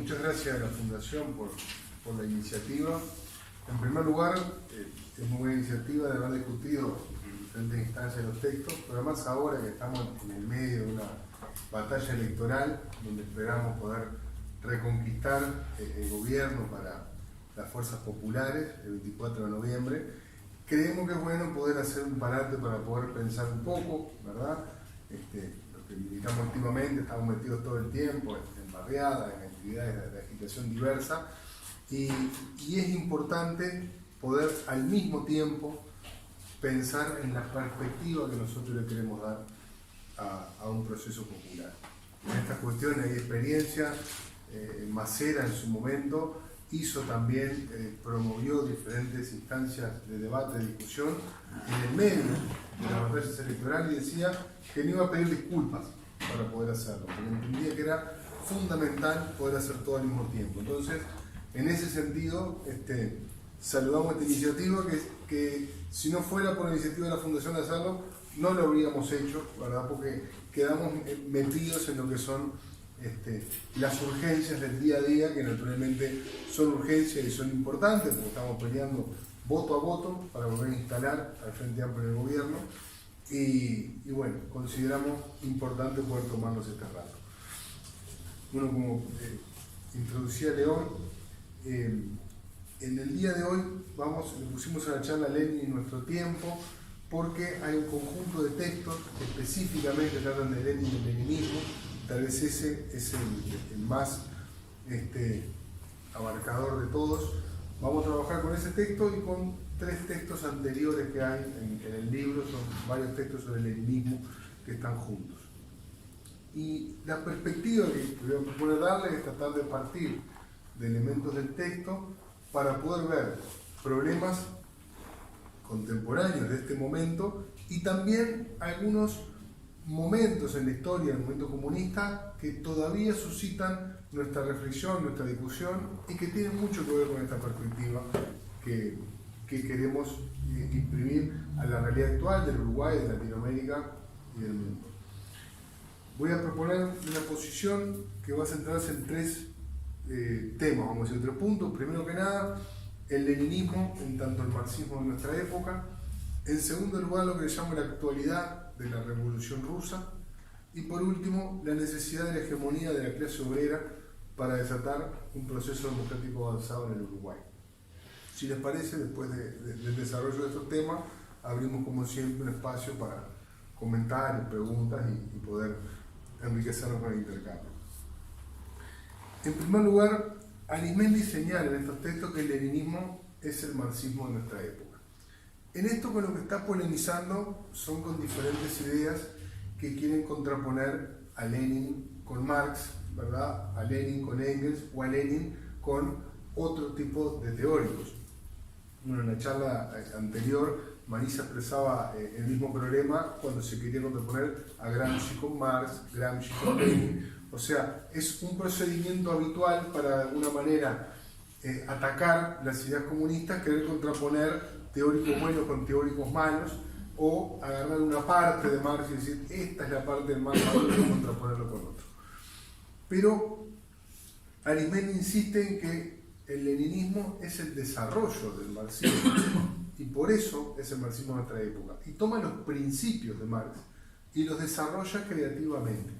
muchas gracias a la Fundación por la iniciativa. En primer lugar, es muy buena iniciativa de haber discutido en diferentes instancias los textos, pero además ahora que estamos en el medio de una batalla electoral donde esperamos poder reconquistar el gobierno para las fuerzas populares el 24 de noviembre, creemos que es bueno poder hacer un parate para poder pensar un poco, ¿verdad? Los que militamos activamente estamos metidos todo el tiempo en barriadas, en actividades de agitación diversa, y es importante poder al mismo tiempo pensar en la perspectiva que nosotros le queremos dar a un proceso popular. En estas cuestiones hay experiencia. Macera en su momento hizo también, promovió diferentes instancias de debate, de discusión en el medio de las batallas electorales y decía que no iba a pedir disculpas para poder hacerlo, porque entendía que era fundamental poder hacer todo al mismo tiempo. Entonces, en ese sentido, saludamos esta iniciativa que si no fuera por la iniciativa de la Fundación de hacerlo, no lo habríamos hecho, ¿verdad? Porque quedamos metidos en lo que son las urgencias del día a día, que naturalmente son urgencias y son importantes, porque estamos peleando voto a voto para volver a instalar al Frente Amplio en el gobierno, y bueno, consideramos importante poder tomarnos este rato. Bueno, como introducía León, en el día de hoy le pusimos a la charla Lenin y nuestro tiempo, porque hay un conjunto de textos que específicamente tratan de Lenin y el leninismo. Tal vez ese es el más abarcador de todos. Vamos a trabajar con ese texto y con 3 textos anteriores que hay en el libro. Son varios textos sobre el leninismo que están juntos. Y la perspectiva que voy a proponer darle es tratar de partir de elementos del texto para poder ver problemas contemporáneos de este momento y también algunos momentos en la historia del movimiento comunista que todavía suscitan nuestra reflexión, nuestra discusión y que tienen mucho que ver con esta perspectiva que queremos imprimir a la realidad actual del Uruguay, de Latinoamérica y del mundo. Voy a proponer una posición que va a centrarse en 3 temas, vamos a decir 3 puntos. Primero que nada, el leninismo en tanto el marxismo de nuestra época. En segundo lugar, lo que llamo la actualidad de la Revolución Rusa. Y por último, la necesidad de la hegemonía de la clase obrera para desatar un proceso democrático avanzado en el Uruguay. Si les parece, después del desarrollo de estos temas, abrimos como siempre un espacio para comentarios, preguntas y poder enriquecernos con el intercambio. En primer lugar, Arismendi señala en estos textos que el leninismo es el marxismo de nuestra época. En esto con lo que está polemizando son con diferentes ideas que quieren contraponer a Lenin con Marx, ¿verdad? A Lenin con Engels o a Lenin con otro tipo de teóricos. Bueno, en la charla anterior, Marisa expresaba el mismo problema cuando se quería contraponer a Gramsci con Marx, Gramsci con Lenin. O sea, es un procedimiento habitual para de alguna manera atacar las ideas comunistas, querer contraponer teóricos buenos con teóricos malos, o agarrar una parte de Marx y decir, esta es la parte del más malo y contraponerlo con otro. Pero Arismendi insiste en que el leninismo es el desarrollo del marxismo, y por eso es el marxismo de nuestra época. Y toma los principios de Marx y los desarrolla creativamente.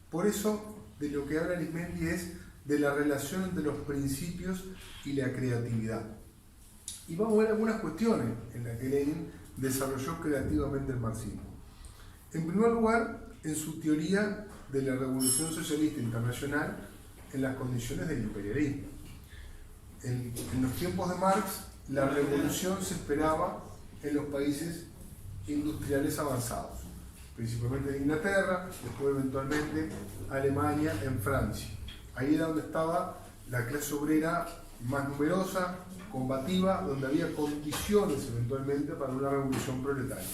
Por eso, de lo que habla Arismendi es de la relación entre los principios y la creatividad. Y vamos a ver algunas cuestiones en las que Lenin desarrolló creativamente el marxismo. En primer lugar, en su teoría de la revolución socialista internacional en las condiciones del imperialismo. En los tiempos de Marx, la revolución se esperaba en los países industriales avanzados, principalmente en Inglaterra, después eventualmente Alemania, en Francia. Ahí era donde estaba la clase obrera más numerosa, combativa, donde había condiciones eventualmente para una revolución proletaria.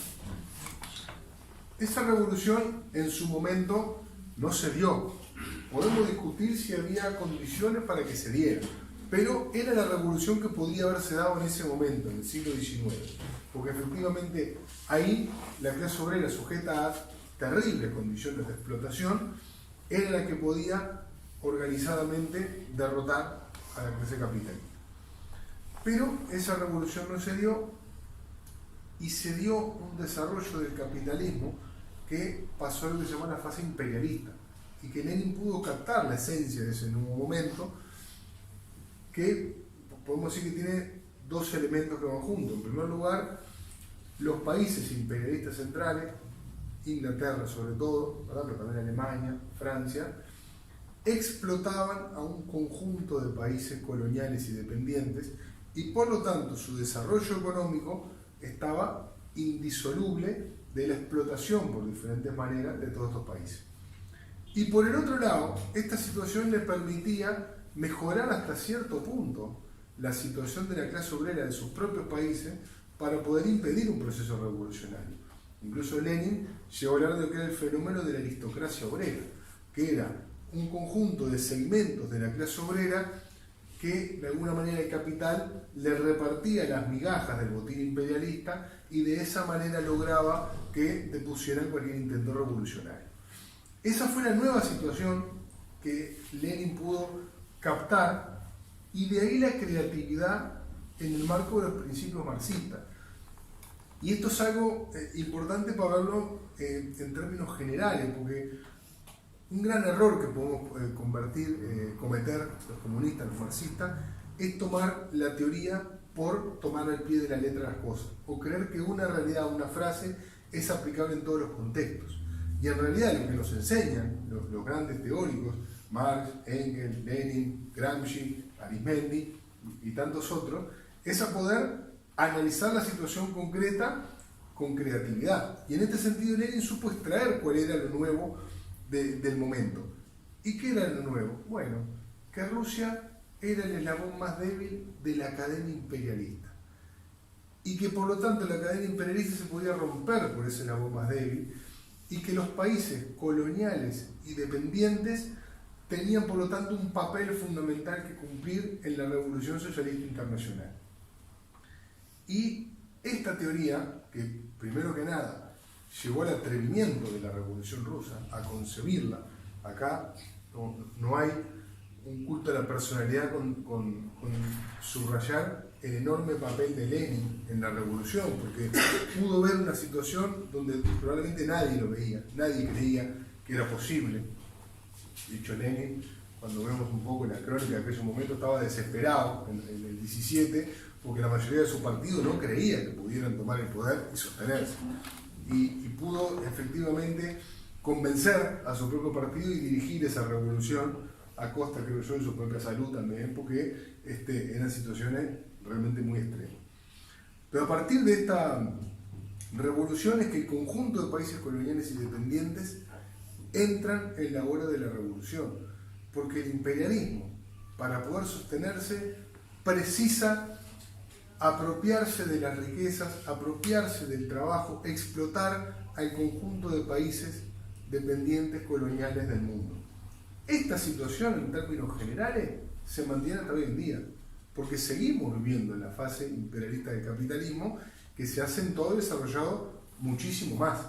Esa revolución en su momento no se dio. Podemos discutir si había condiciones para que se diera, pero era la revolución que podía haberse dado en ese momento, en el siglo XIX, porque efectivamente ahí la clase obrera sujeta a terribles condiciones de explotación era la que podía organizadamente derrotar a la clase capitalista. Pero esa revolución no se dio, y se dio un desarrollo del capitalismo que pasó a lo que se llama la fase imperialista, y que Lenin pudo captar la esencia de ese nuevo momento, que podemos decir que tiene dos elementos que van juntos. En primer lugar, los países imperialistas centrales, Inglaterra sobre todo, ¿verdad?, pero también Alemania, Francia, explotaban a un conjunto de países coloniales y dependientes, y por lo tanto su desarrollo económico estaba indisoluble de la explotación por diferentes maneras de todos estos países. Y por el otro lado, esta situación le permitía mejorar hasta cierto punto la situación de la clase obrera de sus propios países para poder impedir un proceso revolucionario. Incluso Lenin llegó a hablar de lo que era el fenómeno de la aristocracia obrera, que era un conjunto de segmentos de la clase obrera que de alguna manera el capital le repartía las migajas del botín imperialista y de esa manera lograba que depusieran cualquier intento revolucionario. Esa fue la nueva situación que Lenin pudo captar, y de ahí la creatividad en el marco de los principios marxistas. Y esto es algo importante para verlo en términos generales, porque un gran error que podemos cometer los comunistas, los marxistas, es tomar la teoría por tomar al pie de la letra las cosas, o creer que una realidad, una frase, es aplicable en todos los contextos. Y en realidad lo que nos enseñan los grandes teóricos, Marx, Engels, Lenin, Gramsci, Arismendi y tantos otros, es a poder analizar la situación concreta con creatividad. Y en este sentido Lenin supo extraer cuál era lo nuevo del momento. ¿Y qué era lo nuevo? Bueno, que Rusia era el eslabón más débil de la cadena imperialista, y que por lo tanto la cadena imperialista se podía romper por ese eslabón más débil, y que los países coloniales y dependientes tenían por lo tanto un papel fundamental que cumplir en la Revolución Socialista Internacional. Y esta teoría, que primero que nada llevó al atrevimiento de la Revolución Rusa, a concebirla, acá no hay un culto a la personalidad con subrayar el enorme papel de Lenin en la revolución, porque pudo ver una situación donde probablemente nadie lo veía, nadie creía que era posible. De hecho, Lenin, cuando vemos un poco la crónica de aquel momento, estaba desesperado en el 17, porque la mayoría de su partido no creía que pudieran tomar el poder y sostenerse. Y pudo efectivamente convencer a su propio partido y dirigir esa revolución a costa, creo yo, de su propia salud también, porque eran situaciones realmente muy extremas. Pero a partir de esta revolución es que el conjunto de países coloniales y dependientes entran en la hora de la revolución, porque el imperialismo, para poder sostenerse, precisa apropiarse de las riquezas, apropiarse del trabajo, explotar al conjunto de países dependientes coloniales del mundo. Esta situación, en términos generales, se mantiene hasta hoy en día, porque seguimos viviendo en la fase imperialista del capitalismo, que se ha acentuado y desarrollado muchísimo más.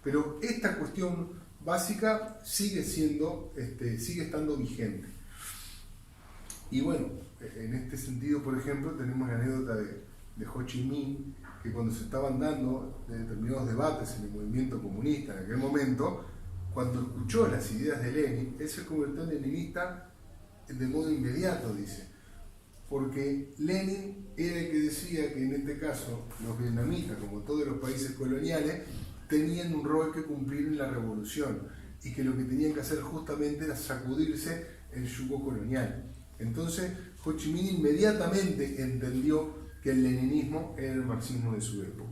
Pero esta cuestión básica sigue estando vigente. Y bueno, en este sentido, por ejemplo, tenemos la anécdota de Ho Chi Minh, que cuando se estaban dando determinados debates en el movimiento comunista en aquel momento, cuando escuchó las ideas de Lenin, él se convirtió en leninista de modo inmediato, dice, porque Lenin era el que decía que en este caso los vietnamitas, como todos los países coloniales, tenían un rol que cumplir en la revolución, y que lo que tenían que hacer justamente era sacudirse el yugo colonial. Entonces Ho Chi Minh inmediatamente entendió que el leninismo era el marxismo de su época.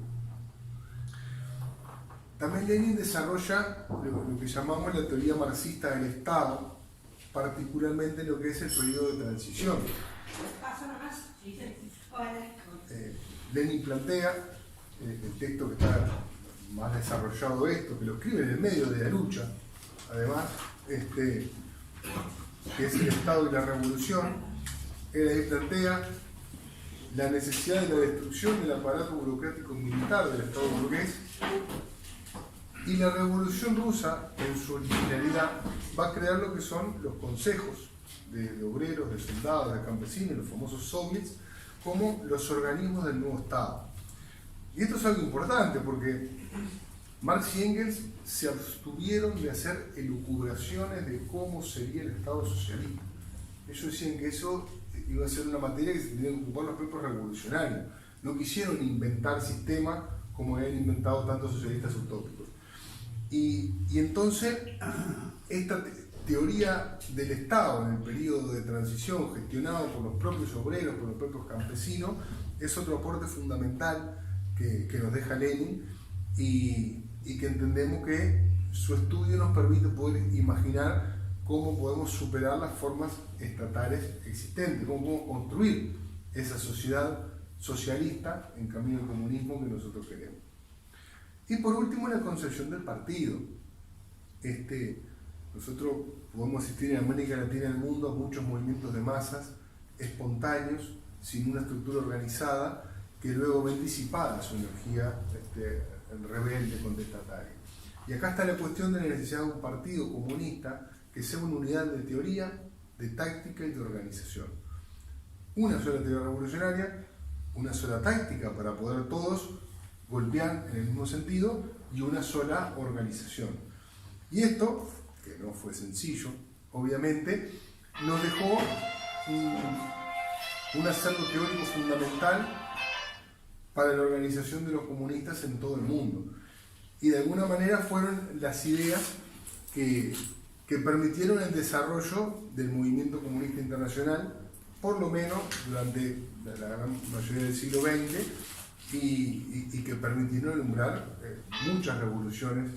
También Lenin desarrolla lo que llamamos la teoría marxista del Estado, particularmente lo que es el periodo de transición. Lenin plantea, el texto que está más desarrollado esto, que lo escribe en el medio de la lucha, además, que es el Estado y la Revolución, él ahí plantea la necesidad de la destrucción del aparato burocrático militar del Estado burgués Y la Revolución Rusa, en su originalidad, va a crear lo que son los consejos de obreros, de soldados, de campesinos, los famosos soviets, como los organismos del nuevo Estado. Y esto es algo importante porque Marx y Engels se abstuvieron de hacer elucubraciones de cómo sería el Estado socialista. Ellos decían que eso iba a ser una materia que se tenían que ocupar los propios revolucionarios. No quisieron inventar sistemas como habían inventado tantos socialistas utópicos. Y entonces, esta teoría del Estado en el periodo de transición, gestionado por los propios obreros, por los propios campesinos, es otro aporte fundamental que nos deja Lenin y que entendemos que su estudio nos permite poder imaginar cómo podemos superar las formas estatales existentes, cómo podemos construir esa sociedad socialista en camino al comunismo que nosotros queremos. Y por último, la concepción del partido. Nosotros podemos asistir en América Latina y en el mundo a muchos movimientos de masas espontáneos, sin una estructura organizada, que luego ven disipada su energía rebelde, contestataria. Y acá está la cuestión de la necesidad de un partido comunista que sea una unidad de teoría, de táctica y de organización. Una sola teoría revolucionaria, una sola táctica para poder todos golpear en el mismo sentido y una sola organización. Y esto, que no fue sencillo, obviamente, nos dejó un acervo teórico fundamental para la organización de los comunistas en todo el mundo. Y de alguna manera fueron las ideas que permitieron el desarrollo del movimiento comunista internacional, por lo menos durante la gran mayoría del siglo XX, y que permitieron alumbrar muchas revoluciones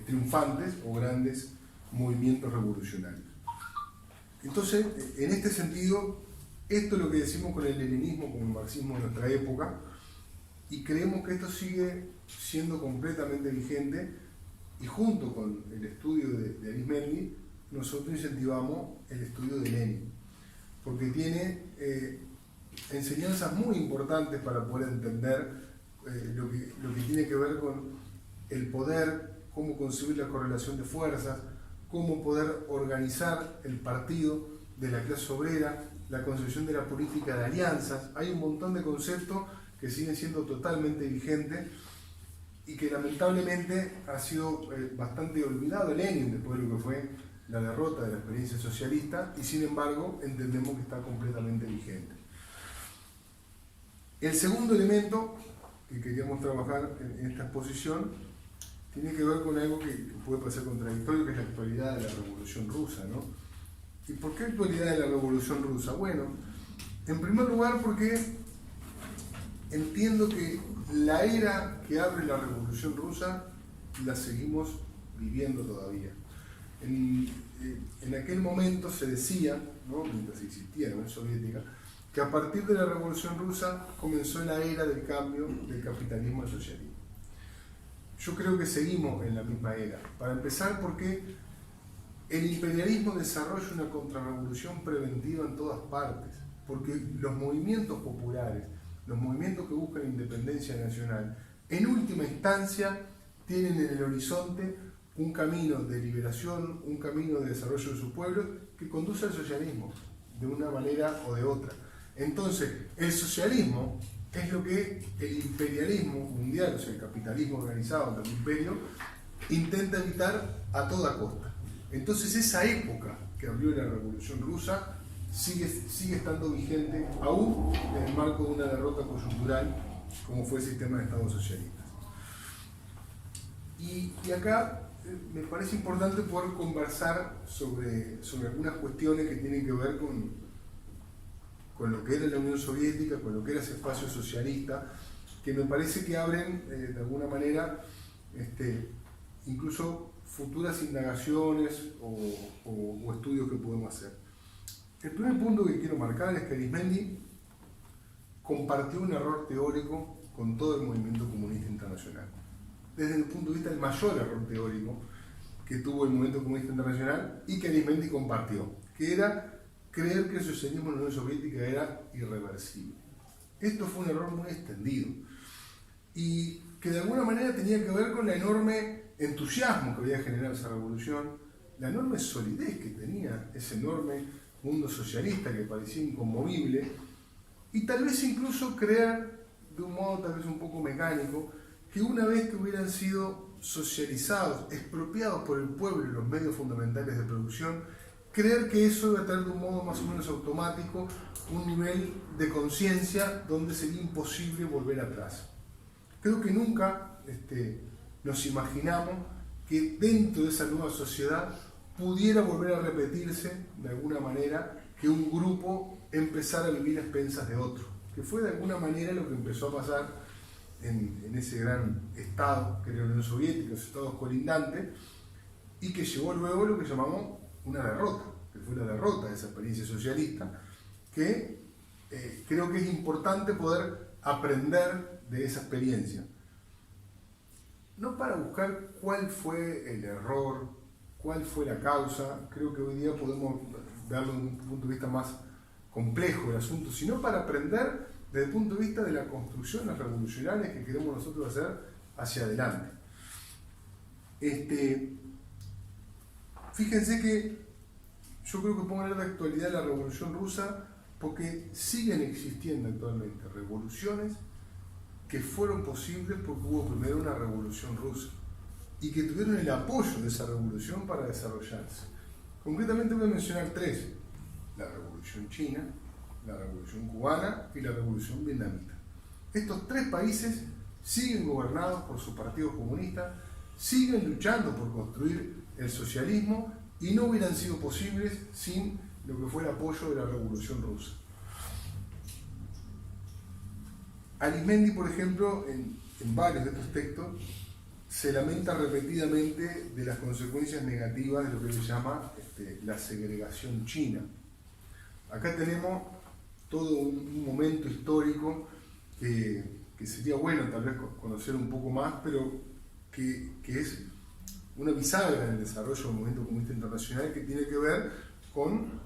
triunfantes o grandes movimientos revolucionarios. Entonces, en este sentido, esto es lo que decimos con el leninismo, con el marxismo de nuestra época, y creemos que esto sigue siendo completamente vigente, y junto con el estudio de Arismendi, nosotros incentivamos el estudio de Lenin, porque tiene enseñanzas muy importantes para poder entender lo que tiene que ver con el poder, cómo concebir la correlación de fuerzas, cómo poder organizar el partido de la clase obrera, la concepción de la política de alianzas. Hay un montón de conceptos que siguen siendo totalmente vigentes y que lamentablemente ha sido bastante olvidado Lenin después de lo que fue la derrota de la experiencia socialista, y sin embargo entendemos que está completamente vigente. El segundo elemento que queríamos trabajar en esta exposición tiene que ver con algo que puede parecer contradictorio, que es la actualidad de la Revolución Rusa, ¿no? ¿Y por qué actualidad de la Revolución Rusa? Bueno, en primer lugar porque entiendo que la era que abre la Revolución Rusa la seguimos viviendo todavía. En aquel momento se decía, ¿no?, mientras existía la Unión Soviética, que a partir de la Revolución Rusa comenzó la era del cambio del capitalismo al socialismo. Yo creo que seguimos en la misma era. Para empezar, porque el imperialismo desarrolla una contrarrevolución preventiva en todas partes, porque los movimientos populares, los movimientos que buscan independencia nacional, en última instancia tienen en el horizonte un camino de liberación, un camino de desarrollo de sus pueblos que conduce al socialismo, de una manera o de otra. Entonces, el socialismo es lo que el imperialismo mundial, o sea, el capitalismo organizado del imperio, intenta evitar a toda costa. Entonces, esa época que abrió la Revolución Rusa sigue estando vigente aún en el marco de una derrota coyuntural como fue el sistema de Estados socialistas. Y acá me parece importante poder conversar sobre algunas cuestiones que tienen que ver con lo que era la Unión Soviética, con lo que era ese espacio socialista, que me parece que abren de alguna manera incluso futuras indagaciones o estudios que podemos hacer. El primer punto que quiero marcar es que Arismendi compartió un error teórico con todo el movimiento comunista internacional. Desde el punto de vista del mayor error teórico que tuvo el movimiento comunista internacional y que Arismendi compartió, que era creer que el socialismo en la Unión Soviética era irreversible. Esto fue un error muy extendido y que de alguna manera tenía que ver con la enorme entusiasmo que había generado esa revolución, la enorme solidez que tenía ese enorme mundo socialista que parecía inconmovible, y tal vez incluso creer, de un modo tal vez un poco mecánico, que una vez que hubieran sido socializados, expropiados por el pueblo y los medios fundamentales de producción, creer que eso iba a traer de un modo más o menos automático un nivel de conciencia donde sería imposible volver atrás. Creo que nunca nos imaginamos que dentro de esa nueva sociedad pudiera volver a repetirse de alguna manera que un grupo empezara a vivir a expensas de otro, que fue de alguna manera lo que empezó a pasar en ese gran estado que era la Unión Soviética, los estados colindantes, y que llevó luego lo que llamamos una derrota, que fue la derrota de esa experiencia socialista, que creo que es importante poder aprender de esa experiencia. No para buscar cuál fue el error, cuál fue la causa, creo que hoy día podemos darle un punto de vista más complejo del asunto, sino para aprender desde el punto de vista de las construcciones revolucionarias que queremos nosotros hacer hacia adelante. Fíjense que yo creo que pongo hablar de actualidad la Revolución Rusa porque siguen existiendo actualmente revoluciones que fueron posibles porque hubo primero una revolución rusa y que tuvieron el apoyo de esa revolución para desarrollarse. Concretamente voy a mencionar tres: la Revolución China, la Revolución Cubana y la Revolución Vietnamita. Estos tres países siguen gobernados por sus partidos comunistas, siguen luchando por construir el socialismo y no hubieran sido posibles sin lo que fue el apoyo de la Revolución Rusa. Arismendi, por ejemplo, en varios de estos textos, se lamenta repetidamente de las consecuencias negativas de lo que él llama la segregación china. Acá tenemos todo un momento histórico que sería bueno tal vez conocer un poco más, pero que es una bisagra en el desarrollo del movimiento comunista internacional que tiene que ver con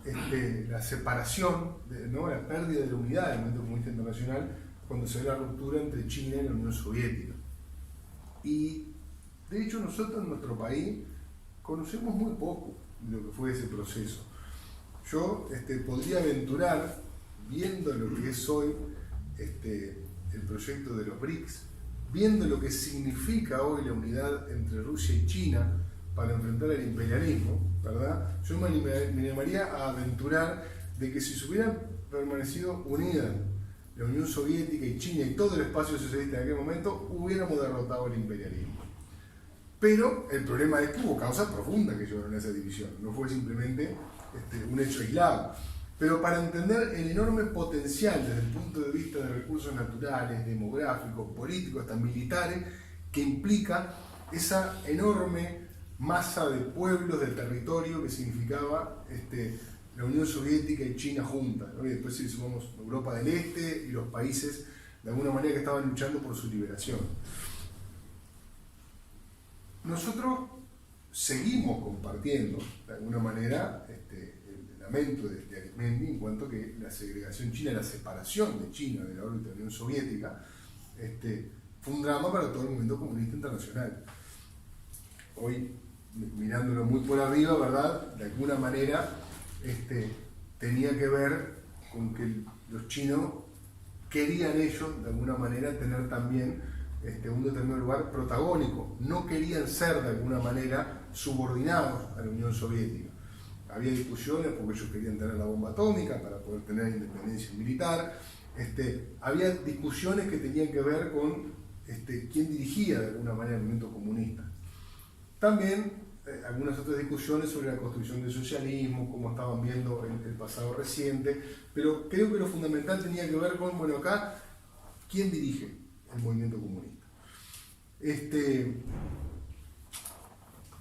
la separación, la pérdida de la unidad del movimiento comunista internacional cuando se ve la ruptura entre China y la Unión Soviética. Y de hecho nosotros en nuestro país conocemos muy poco de lo que fue ese proceso. Yo podría aventurar, viendo lo que es hoy el proyecto de los BRICS, viendo lo que significa hoy la unidad entre Rusia y China para enfrentar el imperialismo, ¿verdad? Yo me animaría a aventurar de que si se hubieran permanecido unidas la Unión Soviética y China y todo el espacio socialista en aquel momento, hubiéramos derrotado el imperialismo. Pero el problema es que hubo causas profundas que llevaron a esa división, no fue simplemente un hecho aislado. Pero para entender el enorme potencial desde el punto de vista de recursos naturales, demográficos, políticos, hasta militares, que implica esa enorme masa de pueblos, de territorio que significaba la Unión Soviética y China juntas, ¿no? Y después si sumamos Europa del Este y los países de alguna manera que estaban luchando por su liberación. Nosotros seguimos compartiendo de alguna manera el lamento de Arismendi en cuanto que la segregación china, la separación de China de la órbita de la Unión Soviética, fue un drama para todo el movimiento comunista internacional. Hoy, mirándolo muy por arriba, ¿verdad? De alguna manera tenía que ver con que los chinos querían ellos, de alguna manera, tener también un determinado lugar protagónico. No querían ser, de alguna manera, subordinados a la Unión Soviética. Había discusiones porque ellos querían tener la bomba atómica para poder tener independencia militar. Había discusiones que tenían que ver con quién dirigía, de alguna manera, el movimiento comunista. También algunas otras discusiones sobre la construcción del socialismo, cómo estaban viendo el pasado reciente, pero creo que lo fundamental tenía que ver con, bueno, acá, ¿quién dirige el movimiento comunista?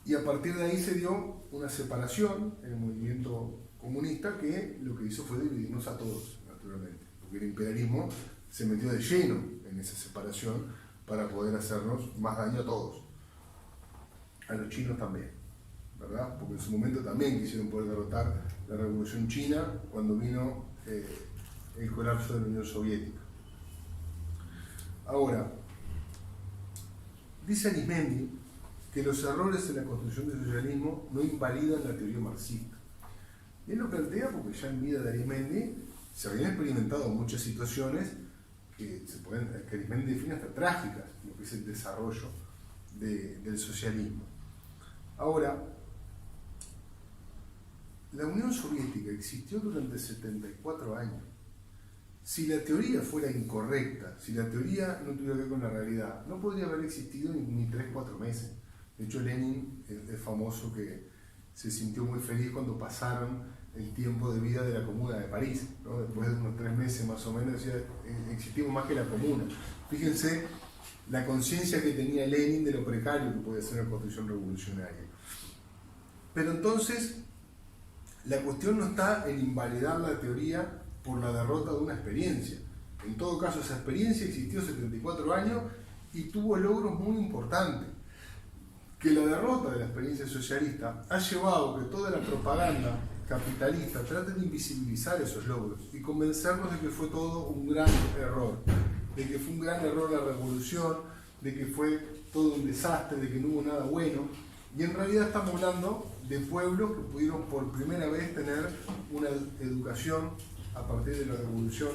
Y a partir de ahí se dio una separación en el movimiento comunista que lo que hizo fue dividirnos a todos, naturalmente, porque el imperialismo se metió de lleno en esa separación para poder hacernos más daño a todos. A los chinos también, ¿verdad? Porque en su momento también quisieron poder derrotar la Revolución China cuando vino el colapso de la Unión Soviética. Ahora, dice Arismendi que los errores en la construcción del socialismo no invalidan la teoría marxista. Y él lo plantea porque ya en vida de Arismendi se habían experimentado muchas situaciones que Arismendi define hasta trágicas, lo que es el desarrollo del socialismo. Ahora, la Unión Soviética existió durante 74 años. Si la teoría fuera incorrecta, si la teoría no tuviera que ver con la realidad, no podría haber existido ni 3-4 meses. De hecho, Lenin es famoso que se sintió muy feliz cuando pasaron el tiempo de vida de la Comuna de París, ¿no? Después de unos 3 meses más o menos, decía, existimos más que la Comuna. Fíjense la conciencia que tenía Lenin de lo precario que puede ser la construcción revolucionaria. Pero entonces, la cuestión no está en invalidar la teoría por la derrota de una experiencia. En todo caso, esa experiencia existió 74 años y tuvo logros muy importantes. Que la derrota de la experiencia socialista ha llevado a que toda la propaganda capitalista trate de invisibilizar esos logros y convencernos de que fue todo un gran error, de que fue un gran error la revolución, de que fue todo un desastre, de que no hubo nada bueno. Y en realidad estamos hablando de pueblos que pudieron por primera vez tener una educación a partir de la revolución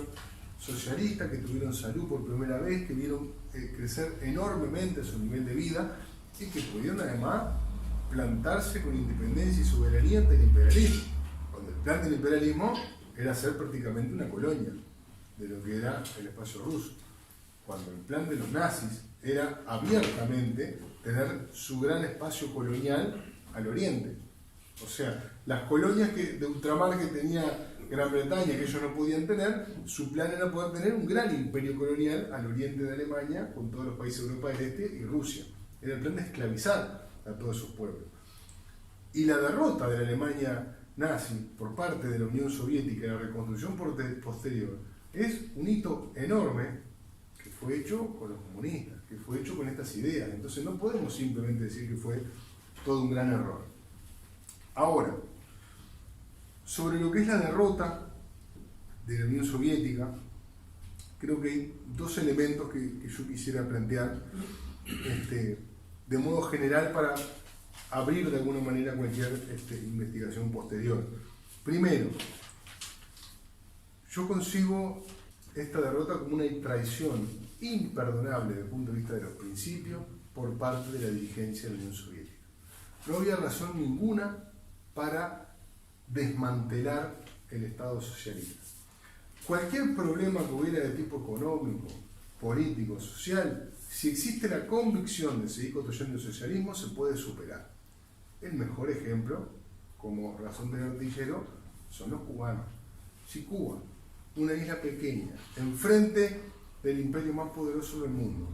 socialista, que tuvieron salud por primera vez, que vieron crecer enormemente su nivel de vida y que pudieron además plantarse con independencia y soberanía ante el imperialismo. Cuando el plan del imperialismo era ser prácticamente una colonia de lo que era el espacio ruso. Cuando el plan de los nazis era abiertamente tener su gran espacio colonial al oriente. O sea, las colonias de ultramar que tenía Gran Bretaña, que ellos no podían tener, su plan era poder tener un gran imperio colonial al oriente de Alemania, con todos los países de Europa del Este y Rusia. Era el plan de esclavizar a todos esos pueblos. Y la derrota de la Alemania nazi por parte de la Unión Soviética y la reconstrucción posterior es un hito enorme que fue hecho con los comunistas, que fue hecho con estas ideas. Entonces no podemos simplemente decir que fue todo un gran error. Ahora, sobre lo que es la derrota de la Unión Soviética, creo que hay 2 elementos que yo quisiera plantear de modo general para abrir de alguna manera cualquier investigación posterior. Primero, yo concibo esta derrota como una traición imperdonable desde el punto de vista de los principios por parte de la dirigencia de la Unión Soviética. No había razón ninguna para desmantelar el Estado socialista. Cualquier problema que hubiera de tipo económico, político, social, si existe la convicción de seguir construyendo el socialismo, se puede superar. El mejor ejemplo, como razón del artillero, son los cubanos. Si Cuba, una isla pequeña, enfrente del imperio más poderoso del mundo,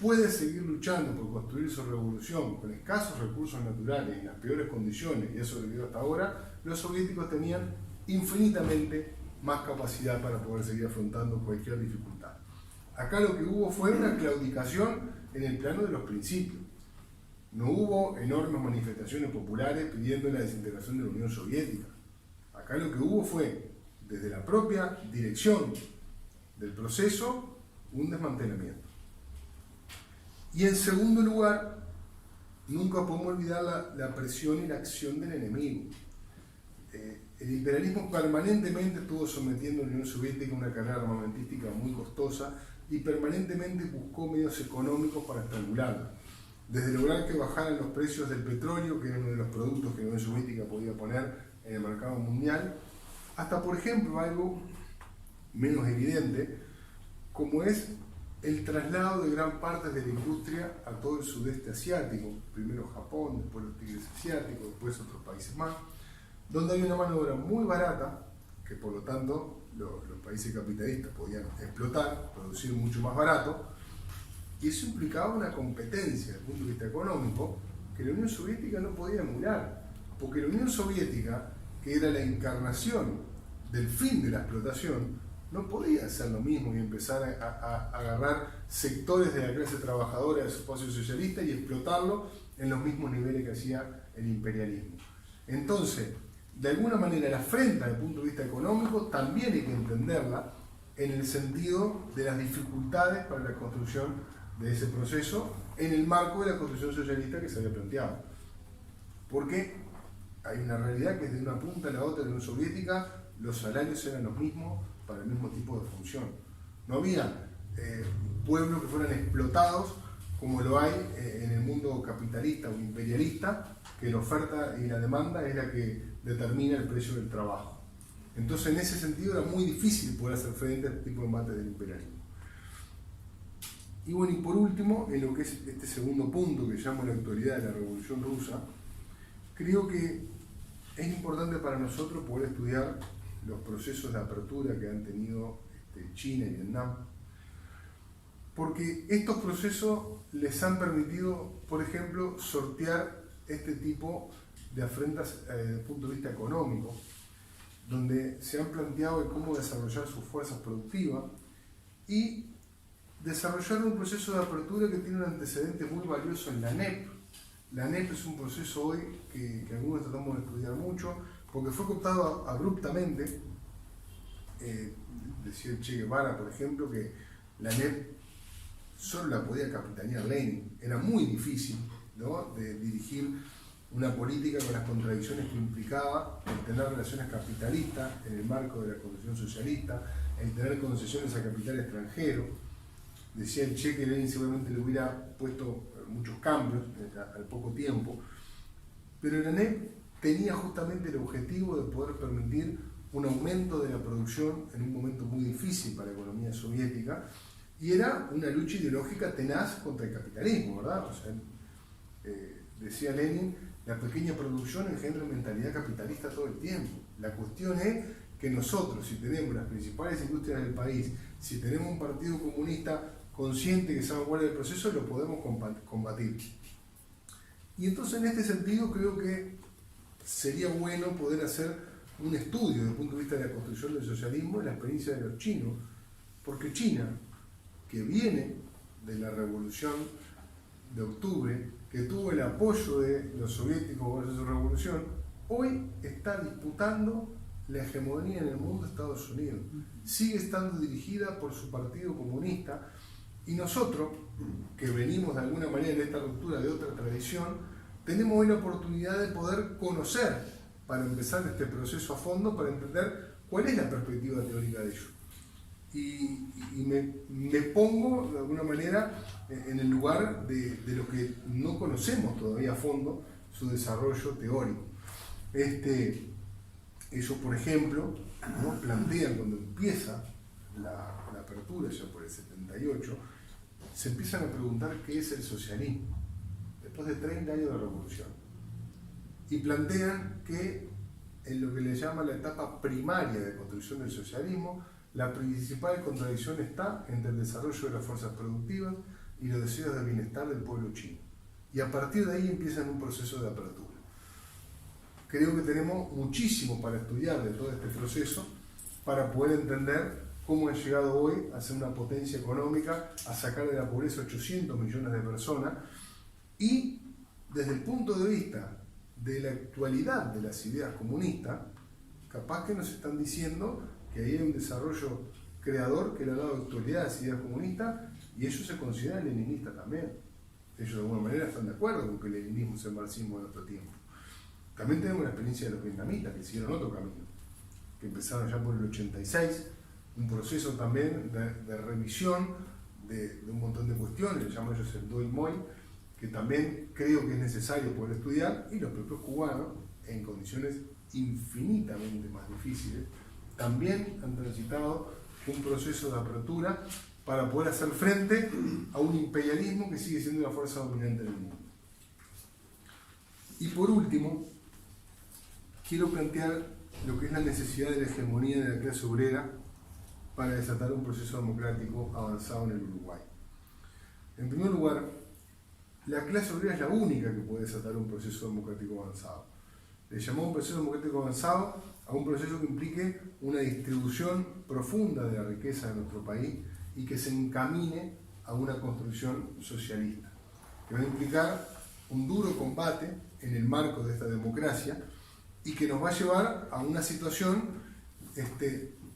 puede seguir luchando por construir su revolución con escasos recursos naturales y en las peores condiciones, y eso debido hasta ahora, los soviéticos tenían infinitamente más capacidad para poder seguir afrontando cualquier dificultad. Acá lo que hubo fue una claudicación en el plano de los principios. No hubo enormes manifestaciones populares pidiendo la desintegración de la Unión Soviética. Acá lo que hubo fue, desde la propia dirección del proceso, un desmantelamiento. Y en segundo lugar, nunca podemos olvidar la presión y la acción del enemigo. El imperialismo permanentemente estuvo sometiendo a la Unión Soviética a una carrera armamentística muy costosa y permanentemente buscó medios económicos para estrangularla. Desde lograr que bajaran los precios del petróleo, que era uno de los productos que la Unión Soviética podía poner en el mercado mundial, hasta, por ejemplo, algo menos evidente, como es el traslado de gran parte de la industria a todo el sudeste asiático, primero Japón, después los tigres asiáticos, después otros países más, donde hay una mano de obra muy barata, que por lo tanto los países capitalistas podían explotar, producir mucho más barato, y eso implicaba una competencia desde el punto de vista económico que la Unión Soviética no podía emular, porque la Unión Soviética, que era la encarnación del fin de la explotación, no podía hacer lo mismo y empezar a agarrar sectores de la clase trabajadora de su espacio socialista y explotarlo en los mismos niveles que hacía el imperialismo. Entonces, de alguna manera, la afrenta desde el punto de vista económico también hay que entenderla en el sentido de las dificultades para la construcción de ese proceso en el marco de la construcción socialista que se había planteado. Porque hay una realidad que desde una punta a la otra de la Unión Soviética los salarios eran los mismos para el mismo tipo de función. No había pueblos que fueran explotados como lo hay en el mundo capitalista o imperialista, que la oferta y la demanda es la que determina el precio del trabajo. Entonces, en ese sentido, era muy difícil poder hacer frente a este tipo de embates del imperialismo. Y bueno, y por último, en lo que es este segundo punto que llamo la actualidad de la Revolución Rusa, creo que es importante para nosotros poder estudiar los procesos de apertura que han tenido China y Vietnam, porque estos procesos les han permitido, por ejemplo, sortear este tipo de afrentas desde el punto de vista económico, donde se han planteado cómo desarrollar sus fuerzas productivas y desarrollar un proceso de apertura que tiene un antecedente muy valioso en la ANEP. La ANEP es un proceso hoy que algunos tratamos de estudiar mucho, porque fue cooptado abruptamente. Decía el Che Guevara, por ejemplo, que la ANEP solo la podía capitanear Lenin. Era muy difícil, ¿no?, de dirigir una política con las contradicciones que implicaba el tener relaciones capitalistas en el marco de la construcción socialista, el tener concesiones a capital extranjero. Decía el Che que Lenin seguramente le hubiera puesto muchos cambios al poco tiempo, pero la ANEP tenía justamente el objetivo de poder permitir un aumento de la producción en un momento muy difícil para la economía soviética, y era una lucha ideológica tenaz contra el capitalismo, ¿verdad? O sea, decía Lenin, la pequeña producción engendra mentalidad capitalista todo el tiempo. La cuestión es que nosotros, si tenemos las principales industrias del país, si tenemos un partido comunista consciente que sabe cuál es el proceso, lo podemos combatir. Y entonces, en este sentido, creo que sería bueno poder hacer un estudio desde el punto de vista de la construcción del socialismo en la experiencia de los chinos, porque China, que viene de la revolución de octubre, que tuvo el apoyo de los soviéticos para su revolución, hoy está disputando la hegemonía en el mundo de Estados Unidos. Sigue estando dirigida por su partido comunista, y nosotros, que venimos de alguna manera en esta ruptura de otra tradición, tenemos hoy la oportunidad de poder conocer, para empezar este proceso a fondo, para entender cuál es la perspectiva teórica de ellos. Y me pongo de alguna manera en el lugar de los que no conocemos todavía a fondo su desarrollo teórico. Ellos, por ejemplo, ¿no?, plantean cuando empieza la apertura, ya por el 78, se empiezan a preguntar qué es el socialismo, después de 30 años de revolución. Y plantean que en lo que le llama la etapa primaria de construcción del socialismo, la principal contradicción está entre el desarrollo de las fuerzas productivas y los deseos de bienestar del pueblo chino. Y a partir de ahí empiezan un proceso de apertura. Creo que tenemos muchísimo para estudiar de todo este proceso para poder entender cómo han llegado hoy a ser una potencia económica, a sacar de la pobreza 800 millones de personas, y desde el punto de vista de la actualidad de las ideas comunistas, capaz que nos están diciendo que ahí hay un desarrollo creador que le ha dado actualidad a las ideas comunistas, y ellos se consideran leninistas también. Ellos de alguna manera están de acuerdo con que el leninismo es el marxismo de nuestro tiempo. También tenemos la experiencia de los vietnamitas, que siguieron otro camino, que empezaron ya por el 86, un proceso también de revisión de un montón de cuestiones, le llaman ellos el Doi Moi, que también creo que es necesario poder estudiar, y los propios cubanos, en condiciones infinitamente más difíciles, también han transitado un proceso de apertura para poder hacer frente a un imperialismo que sigue siendo una fuerza dominante en el mundo. Y por último, quiero plantear lo que es la necesidad de la hegemonía de la clase obrera para desatar un proceso democrático avanzado en el Uruguay. En primer lugar, la clase obrera es la única que puede desatar un proceso democrático avanzado. Le llamamos un proceso democrático avanzado a un proceso que implique una distribución profunda de la riqueza de nuestro país y que se encamine a una construcción socialista, que va a implicar un duro combate en el marco de esta democracia y que nos va a llevar a una situación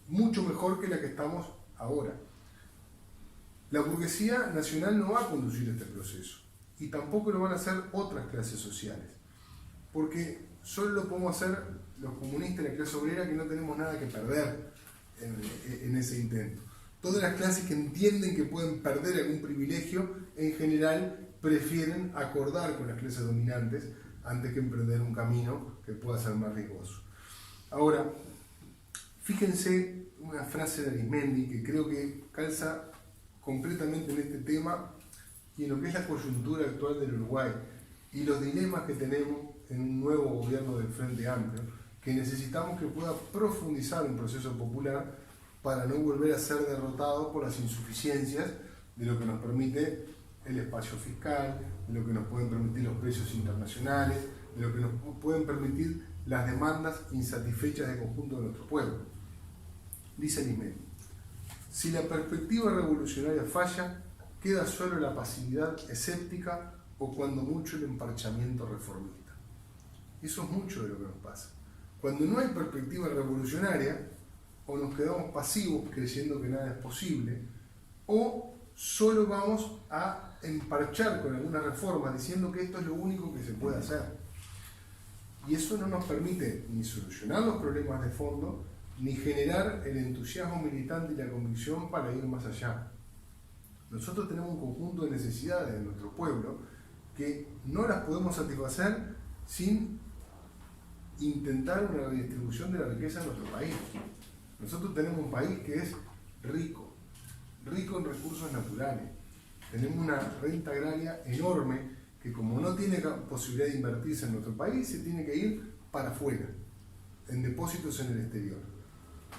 mucho mejor que la que estamos ahora. La burguesía nacional no va a conducir este proceso. y tampoco lo van a hacer otras clases sociales, porque solo lo podemos hacer los comunistas y la clase obrera, que no tenemos nada que perder en ese intento. Todas las clases que entienden que pueden perder algún privilegio, en general prefieren acordar con las clases dominantes antes que emprender un camino que pueda ser más riesgoso. Ahora, fíjense una frase de Arismendi que creo que calza completamente en este tema y en lo que es la coyuntura actual del Uruguay y los dilemas que tenemos en un nuevo gobierno del Frente Amplio, que necesitamos que pueda profundizar un proceso popular para no volver a ser derrotado por las insuficiencias de lo que nos permite el espacio fiscal, de lo que nos pueden permitir los precios internacionales, de lo que nos pueden permitir las demandas insatisfechas del conjunto de nuestro pueblo. Dice Arismendi: si la perspectiva revolucionaria falla, queda solo la pasividad escéptica o cuando mucho el emparchamiento reformista. Eso es mucho de lo que nos pasa. Cuando no hay perspectiva revolucionaria, o nos quedamos pasivos creyendo que nada es posible, o solo vamos a emparchar con algunas reformas diciendo que esto es lo único que se puede hacer. Y eso no nos permite ni solucionar los problemas de fondo, ni generar el entusiasmo militante y la convicción para ir más allá. Nosotros tenemos un conjunto de necesidades de nuestro pueblo que no las podemos satisfacer sin intentar una redistribución de la riqueza en nuestro país. Nosotros tenemos un país que es rico en recursos naturales. Tenemos una renta agraria enorme que, como no tiene posibilidad de invertirse en nuestro país, se tiene que ir para afuera, en depósitos en el exterior.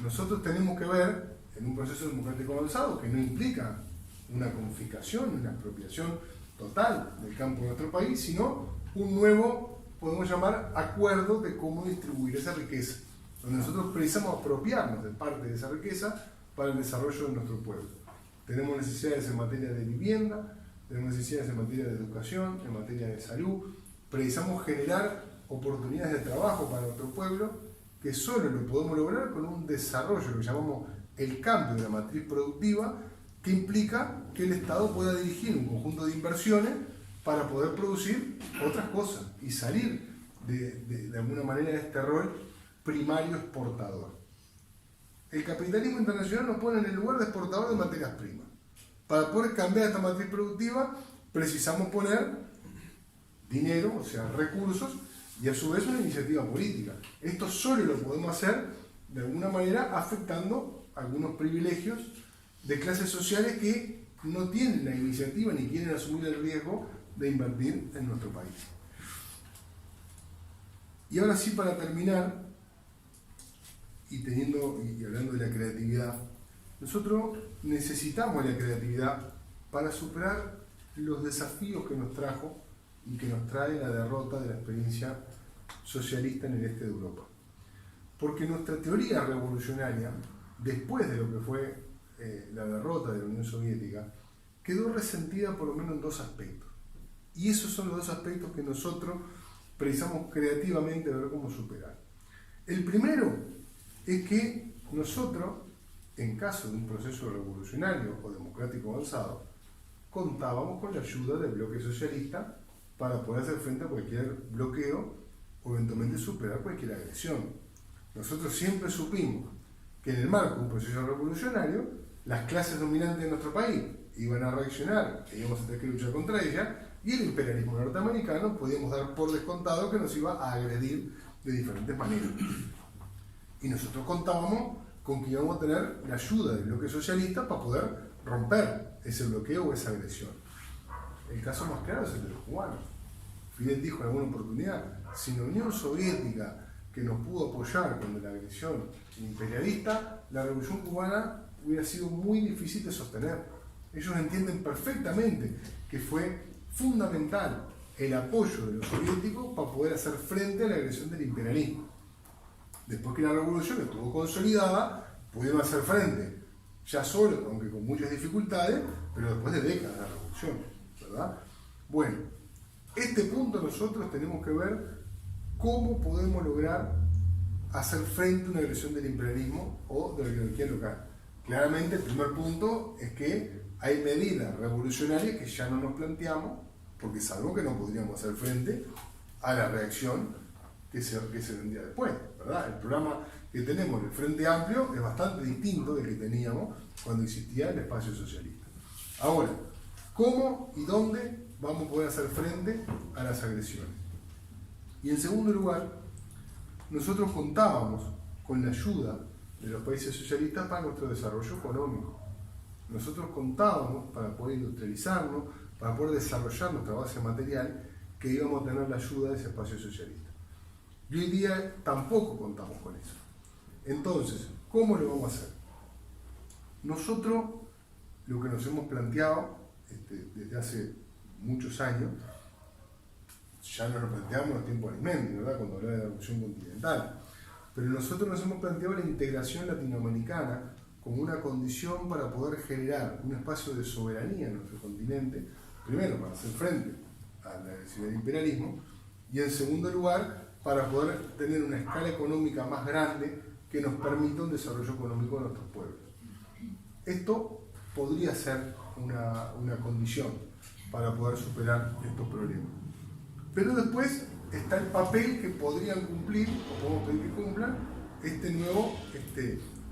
Nosotros tenemos que ver, en un proceso democrático avanzado, que no implica una confiscación, una expropiación total del campo de nuestro país, sino un nuevo, podemos llamar, acuerdo de cómo distribuir esa riqueza, donde nosotros precisamos apropiarnos de parte de esa riqueza para el desarrollo de nuestro pueblo. Tenemos necesidades en materia de vivienda, tenemos necesidades en materia de educación, en materia de salud. Precisamos generar oportunidades de trabajo para nuestro pueblo, que solo lo podemos lograr con un desarrollo, lo que llamamos el cambio de la matriz productiva, que implica que el Estado pueda dirigir un conjunto de inversiones para poder producir otras cosas y salir de alguna manera de este rol primario exportador. El capitalismo internacional nos pone en el lugar de exportador de materias primas. Para poder cambiar esta matriz productiva precisamos poner dinero, o sea, recursos, y a su vez una iniciativa política. Esto solo lo podemos hacer de alguna manera afectando algunos privilegios de clases sociales que no tienen la iniciativa ni quieren asumir el riesgo de invertir en nuestro país. Y ahora sí, para terminar, y hablando de la creatividad, nosotros necesitamos la creatividad para superar los desafíos que nos trajo y que nos trae la derrota de la experiencia socialista en el este de Europa. Porque nuestra teoría revolucionaria, después de lo que fue la derrota de la Unión Soviética, quedó resentida por lo menos en dos aspectos. Y esos son los dos aspectos que nosotros precisamos creativamente ver cómo superar. El primero es que nosotros, en caso de un proceso revolucionario o democrático avanzado, contábamos con la ayuda del bloque socialista para poder hacer frente a cualquier bloqueo o eventualmente superar cualquier agresión. Nosotros siempre supimos que en el marco de un proceso revolucionario, las clases dominantes de nuestro país iban a reaccionar, que íbamos a tener que luchar contra ellas, y el imperialismo norteamericano podíamos dar por descontado que nos iba a agredir de diferentes maneras. Y nosotros contábamos con que íbamos a tener la ayuda del bloque socialista para poder romper ese bloqueo o esa agresión. El caso más claro es el de los cubanos. Fidel dijo en alguna oportunidad: sin la Unión Soviética, que nos pudo apoyar contra la agresión imperialista, la revolución cubana hubiera sido muy difícil de sostener. Ellos entienden perfectamente que fue fundamental el apoyo de los soviéticos para poder hacer frente a la agresión del imperialismo. Después que la revolución estuvo consolidada, pudieron hacer frente, ya solo, aunque con muchas dificultades, pero después de décadas de la revolución, ¿verdad? Bueno, este punto nosotros tenemos que ver cómo podemos lograr hacer frente a una agresión del imperialismo o de la oligarquía local. Claramente el primer punto es que hay medidas revolucionarias que ya no nos planteamos porque salvo que no podríamos hacer frente a la reacción que se vendría después, ¿verdad? El programa que tenemos en el Frente Amplio es bastante distinto del que teníamos cuando existía el espacio socialista. Ahora, ¿cómo y dónde vamos a poder hacer frente a las agresiones? Y en segundo lugar, nosotros contábamos con la ayuda de los países socialistas para nuestro desarrollo económico. Nosotros contábamos para poder industrializarnos, para poder desarrollar nuestra base material, que íbamos a tener la ayuda de ese espacio socialista. Y hoy día tampoco contamos con eso. Entonces, ¿cómo lo vamos a hacer? Nosotros lo que nos hemos planteado desde hace muchos años, ya no lo planteamos en los tiempos de Arismendi, ¿verdad? Cuando hablaba de la revolución continental, pero nosotros nos hemos planteado la integración latinoamericana como una condición para poder generar un espacio de soberanía en nuestro continente, primero para hacer frente a la agresividad del imperialismo, y en segundo lugar para poder tener una escala económica más grande que nos permita un desarrollo económico de nuestros pueblos. Esto podría ser una condición para poder superar estos problemas. Pero después está el papel que podrían cumplir, o podemos pedir que cumplan, este nuevo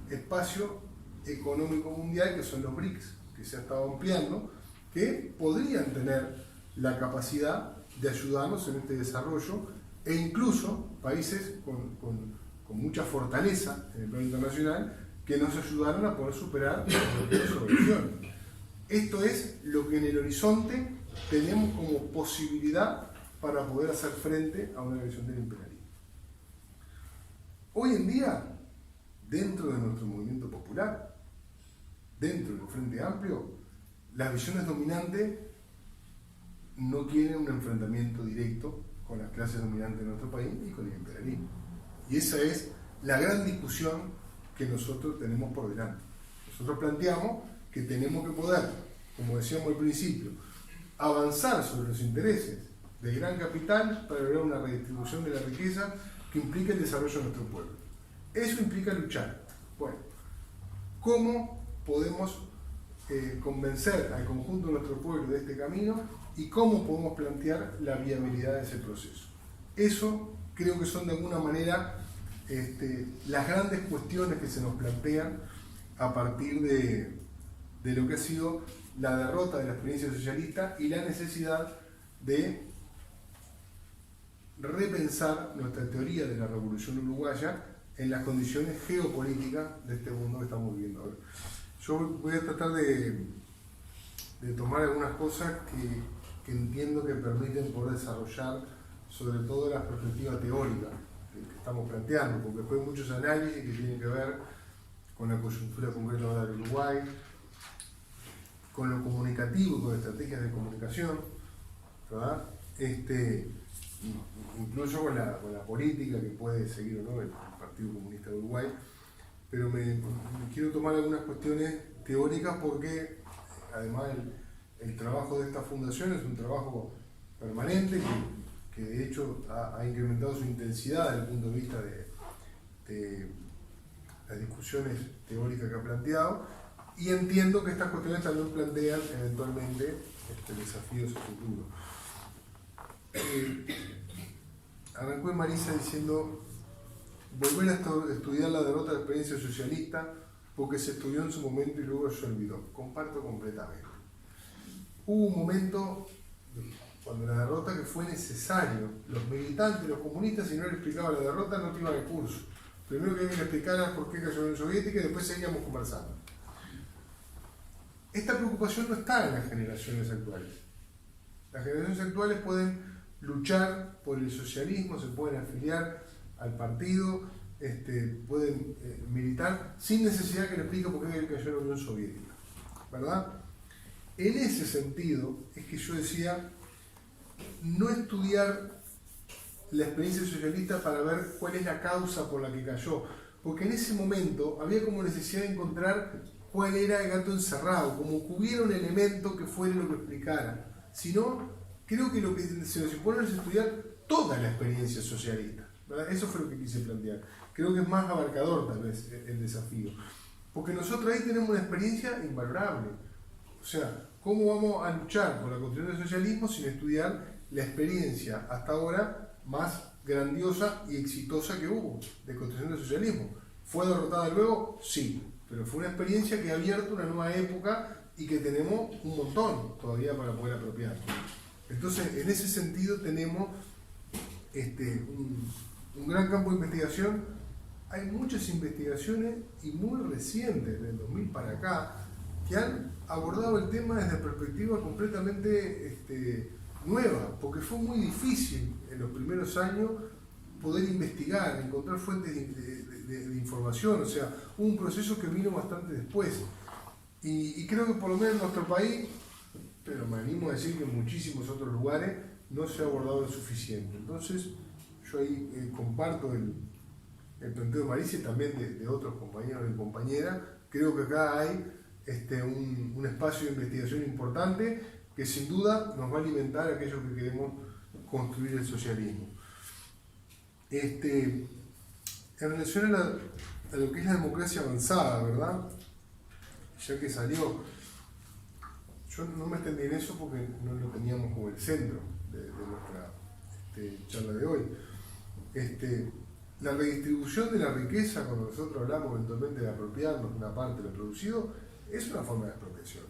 espacio económico mundial que son los BRICS, que se ha estado ampliando, que podrían tener la capacidad de ayudarnos en este desarrollo, e incluso países con mucha fortaleza en el plano internacional que nos ayudaron a poder superar las agresiones. Esto es lo que en el horizonte tenemos como posibilidad para poder hacer frente a una agresión del imperialismo. Hoy en día, dentro de nuestro movimiento popular, dentro del Frente Amplio, las visiones dominantes no quieren un enfrentamiento directo con las clases dominantes de nuestro país y con el imperialismo. Y esa es la gran discusión que nosotros tenemos por delante. Nosotros planteamos que tenemos que poder, como decíamos al principio, avanzar sobre los intereses del gran capital para lograr una redistribución de la riqueza que implique el desarrollo de nuestro pueblo. Eso implica luchar. Bueno, ¿cómo podemos convencer al conjunto de nuestro pueblo de este camino y cómo podemos plantear la viabilidad de ese proceso? Eso creo que son de alguna manera las grandes cuestiones que se nos plantean a partir de lo que ha sido la derrota de la experiencia socialista y la necesidad de repensar nuestra teoría de la revolución uruguaya en las condiciones geopolíticas de este mundo que estamos viviendo ahora. Yo voy a tratar de tomar algunas cosas que entiendo que permiten poder desarrollar sobre todo la perspectiva teórica que estamos planteando, porque después hay muchos análisis que tienen que ver con la coyuntura concreta ahora del Uruguay, con lo comunicativo, con estrategias de comunicación, ¿verdad? Incluso con la política que puede seguir o no el Partido Comunista de Uruguay, pero me quiero tomar algunas cuestiones teóricas porque además el trabajo de esta fundación es un trabajo permanente que de hecho ha incrementado su intensidad desde el punto de vista de las discusiones teóricas que ha planteado, y entiendo que estas cuestiones también plantean eventualmente desafíos a futuro. Arrancó en Marisa diciendo: volver a estudiar la derrota de la experiencia socialista porque se estudió en su momento y luego se olvidó. Comparto completamente. Hubo un momento cuando la derrota que fue necesario. Los militantes, los comunistas, si no le explicaba la derrota, no te iban al curso. Primero que alguien le explicara por qué cayó la Unión Soviética y después seguíamos conversando. Esta preocupación no está en las generaciones actuales. Las generaciones actuales pueden luchar por el socialismo, se pueden afiliar al partido, pueden militar sin necesidad que le explique por qué cayó la Unión Soviética, ¿verdad? En ese sentido es que yo decía no estudiar la experiencia socialista para ver cuál es la causa por la que cayó, porque en ese momento había como necesidad de encontrar cuál era el gato encerrado, como que hubiera un elemento que fuera lo que explicara. Si no, creo que lo que se nos impone es estudiar toda la experiencia socialista, ¿verdad? Eso fue lo que quise plantear. Creo que es más abarcador tal vez el desafío, porque nosotros ahí tenemos una experiencia invalorable. O O sea, ¿cómo vamos a luchar por la construcción del socialismo sin estudiar la experiencia hasta ahora más grandiosa y exitosa que hubo de construcción del socialismo? ¿Fue derrotada luego? Sí, pero fue una experiencia que ha abierto una nueva época y que tenemos un montón todavía para poder apropiar. Entonces, en ese sentido tenemos un gran campo de investigación. Hay muchas investigaciones y muy recientes, del 2000 para acá, que han abordado el tema desde perspectiva completamente nueva, porque fue muy difícil en los primeros años poder investigar, encontrar fuentes de información, o sea, un proceso que vino bastante después. Y creo que por lo menos en nuestro país, pero me animo a decir que en muchísimos otros lugares, no se ha abordado lo suficiente. Entonces, yo ahí comparto el planteo de Marisa y también de otros compañeros y compañeras. Creo que acá hay un espacio de investigación importante que sin duda nos va a alimentar a aquellos que queremos construir el socialismo. En relación a lo que es la democracia avanzada, ¿verdad? Ya que salió, yo no me extendí en eso porque no lo teníamos como el centro de nuestra charla de hoy. La redistribución de la riqueza, cuando nosotros hablamos eventualmente de apropiarnos de una parte de lo producido, es una forma de expropiación.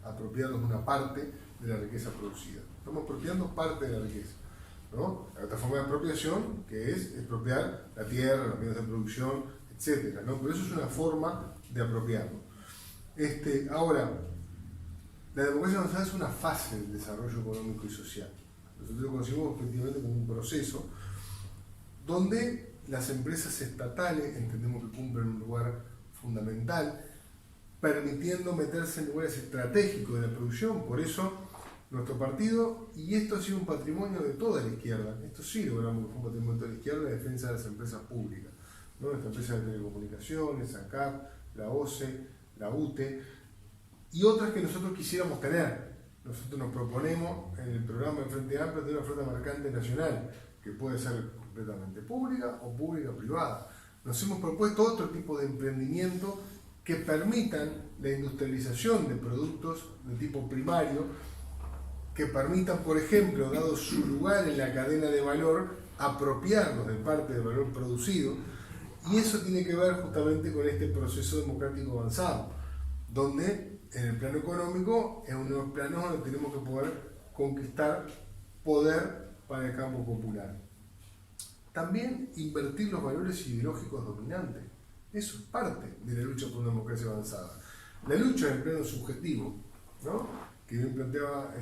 Apropiarnos una parte de la riqueza producida. Estamos apropiando parte de la riqueza, ¿no? Hay otra forma de apropiación que es expropiar la tierra, los medios de producción, etc., ¿no? Pero eso es una forma de apropiarnos. Ahora, la democracia avanzada es una fase del desarrollo económico y social. Nosotros lo conocimos efectivamente como un proceso donde las empresas estatales entendemos que cumplen un lugar fundamental, permitiendo meterse en lugares estratégicos de la producción. Por eso nuestro partido, y esto ha sido un patrimonio de toda la izquierda, esto sí logramos que fue un patrimonio de toda la izquierda, la defensa de las empresas públicas, ¿no? Nuestra empresa de telecomunicaciones, ANCAP, la OCE, la UTE, y otras que nosotros quisiéramos tener. Nosotros nos proponemos en el programa de Frente Amplio tener una flota mercante nacional, que puede ser completamente pública o pública-privada. Nos hemos propuesto otro tipo de emprendimiento que permitan la industrialización de productos de tipo primario, que permitan, por ejemplo, dado su lugar en la cadena de valor, apropiarnos de parte del valor producido, y eso tiene que ver justamente con este proceso democrático avanzado, donde en el plano económico es uno de los planos donde tenemos que poder conquistar poder para el campo popular. También invertir los valores ideológicos dominantes. Eso es parte de la lucha por una democracia avanzada. La lucha en el plano subjetivo, ¿no? Que bien planteaba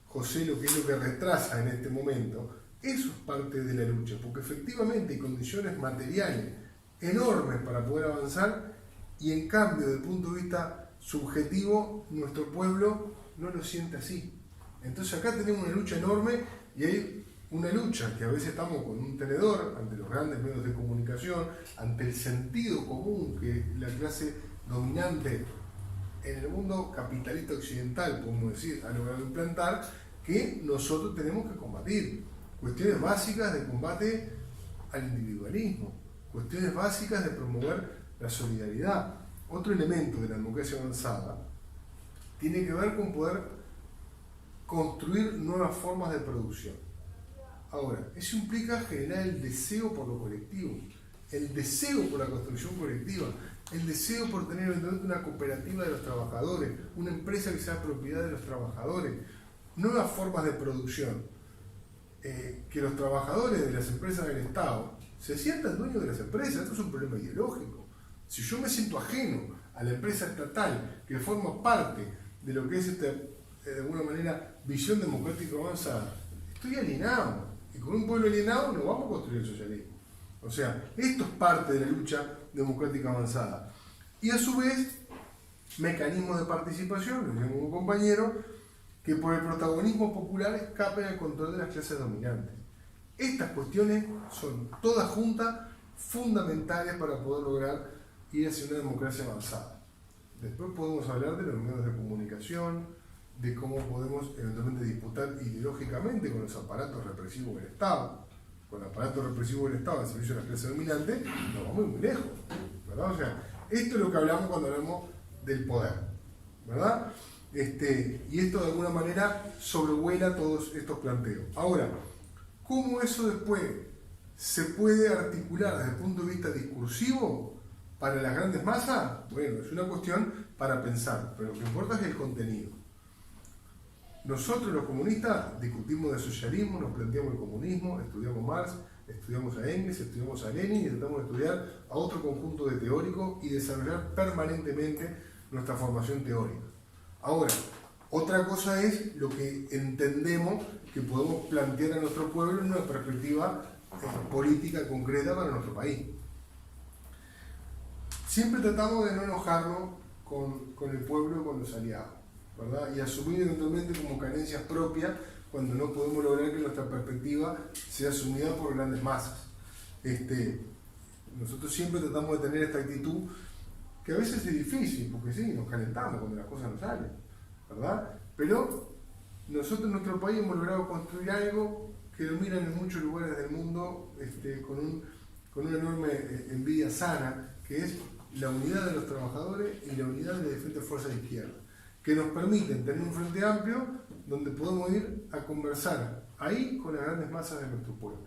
José, lo que es lo que retrasa en este momento, eso es parte de la lucha, porque efectivamente hay condiciones materiales enormes para poder avanzar y en cambio, desde el punto de vista subjetivo, nuestro pueblo no lo siente así. Entonces acá tenemos una lucha enorme y hay una lucha que a veces estamos con un tenedor ante los grandes medios de comunicación, ante el sentido común que la clase dominante en el mundo capitalista occidental, podemos decir, ha logrado implantar, que nosotros tenemos que combatir. Cuestiones básicas de combate al individualismo, cuestiones básicas de promover la solidaridad. Otro elemento de la democracia avanzada tiene que ver con poder construir nuevas formas de producción. Ahora, eso implica generar el deseo por lo colectivo, el deseo por la construcción colectiva, el deseo por tener eventualmente una cooperativa de los trabajadores, una empresa que sea propiedad de los trabajadores, nuevas formas de producción, que los trabajadores de las empresas del Estado se sientan dueños de las empresas. Esto es un problema ideológico. Si yo me siento ajeno a la empresa estatal que forma parte de lo que es de alguna manera visión democrática avanzada, estoy alienado, y con un pueblo alienado no vamos a construir el socialismo. O sea, esto es parte de la lucha democrática avanzada. Y a su vez, mecanismos de participación, lo decía un compañero, que por el protagonismo popular escapen al control de las clases dominantes. Estas cuestiones son todas juntas fundamentales para poder lograr ir hacia una democracia avanzada. Después podemos hablar de los medios de comunicación, de cómo podemos eventualmente disputar ideológicamente con los aparatos represivos del Estado. Con el aparato represivo del Estado al servicio de la clase dominante, nos vamos muy lejos, ¿verdad? O sea, esto es lo que hablamos cuando hablamos del poder, ¿verdad? Y esto de alguna manera sobrevuela todos estos planteos. Ahora, ¿cómo eso después se puede articular desde el punto de vista discursivo para las grandes masas? Bueno, es una cuestión para pensar, pero lo que importa es el contenido. Nosotros los comunistas discutimos de socialismo, nos planteamos el comunismo, estudiamos Marx, estudiamos a Engels, estudiamos a Lenin y tratamos de estudiar a otro conjunto de teóricos y desarrollar permanentemente nuestra formación teórica. Ahora, otra cosa es lo que entendemos que podemos plantear a nuestro pueblo en una perspectiva política concreta para nuestro país. Siempre tratamos de no enojarnos con el pueblo y con los aliados, ¿verdad? Y asumir eventualmente como carencias propias cuando no podemos lograr que nuestra perspectiva sea asumida por grandes masas. Nosotros siempre tratamos de tener esta actitud que a veces es difícil, porque sí, nos calentamos cuando las cosas no salen, ¿verdad? Pero nosotros en nuestro país hemos logrado construir algo que lo miran en muchos lugares del mundo con una enorme envidia sana, que es la unidad de los trabajadores y la unidad de las diferentes fuerzas de izquierda, que nos permiten tener un frente amplio donde podemos ir a conversar ahí con las grandes masas de nuestro pueblo.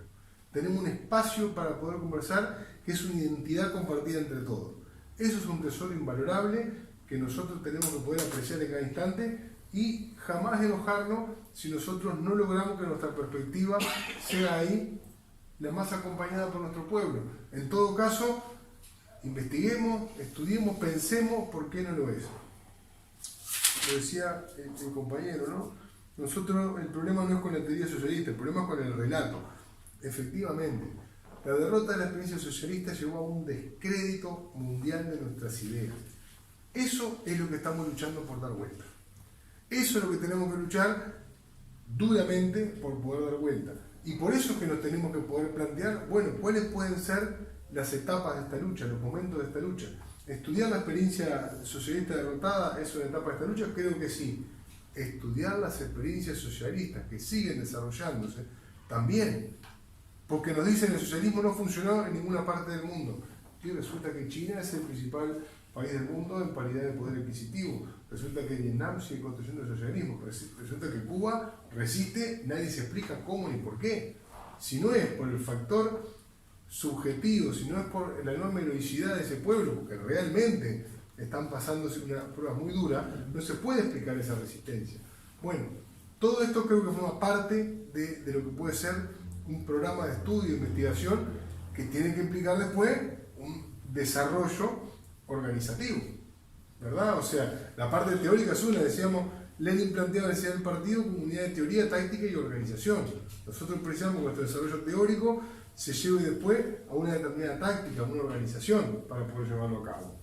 Tenemos un espacio para poder conversar que es una identidad compartida entre todos. Eso es un tesoro invalorable que nosotros tenemos que poder apreciar en cada instante y jamás enojarnos si nosotros no logramos que nuestra perspectiva sea ahí la más acompañada por nuestro pueblo. En todo caso, investiguemos, estudiemos, pensemos por qué no lo es. Lo decía el compañero, ¿no? Nosotros, el problema no es con la teoría socialista, el problema es con el relato. Efectivamente, la derrota de la experiencia socialista llevó a un descrédito mundial de nuestras ideas. Eso es lo que estamos luchando por dar vuelta. Eso es lo que tenemos que luchar duramente por poder dar vuelta. Y por eso es que nos tenemos que poder plantear, bueno, cuáles pueden ser las etapas de esta lucha, los momentos de esta lucha. ¿Estudiar la experiencia socialista derrotada es una etapa de esta lucha? Creo que sí. Estudiar las experiencias socialistas que siguen desarrollándose también. Porque nos dicen que el socialismo no funcionó en ninguna parte del mundo. Y resulta que China es el principal país del mundo en paridad de poder adquisitivo. Resulta que Vietnam sigue construyendo el socialismo. Resulta que Cuba resiste, nadie se explica cómo ni por qué. Si no es por el factor subjetivo, si no es por la enorme heroicidad de ese pueblo, porque realmente están pasándose unas pruebas muy duras, no se puede explicar esa resistencia. Bueno, todo esto creo que forma parte de lo que puede ser un programa de estudio e investigación que tiene que implicar después un desarrollo organizativo, ¿verdad? O sea, la parte teórica es una, decíamos, Lenin planteaba la necesidad del partido como unidad de teoría, táctica y organización. Nosotros precisamos que nuestro desarrollo teórico se lleve después a una determinada táctica, a una organización para poder llevarlo a cabo.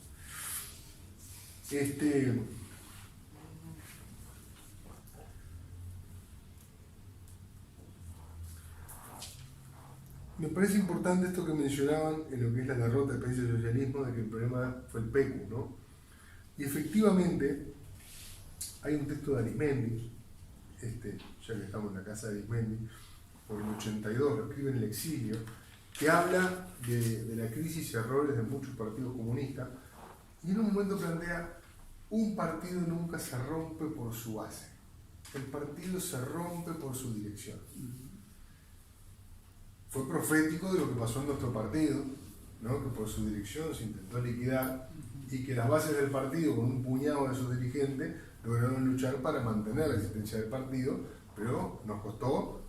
Me parece importante esto que mencionaban en lo que es la derrota del país del socialismo, de que el problema fue el PECU, ¿no? Y efectivamente, hay un texto de Arismendi, ya que estamos en la casa de Arismendi, por el 82, lo escribe en el exilio, que habla de la crisis y errores de muchos partidos comunistas, y en un momento plantea, un partido nunca se rompe por su base, el partido se rompe por su dirección. Fue profético de lo que pasó en nuestro partido, ¿no? Que por su dirección se intentó liquidar y que las bases del partido, con un puñado de sus dirigentes, lograron luchar para mantener la existencia del partido, pero nos costó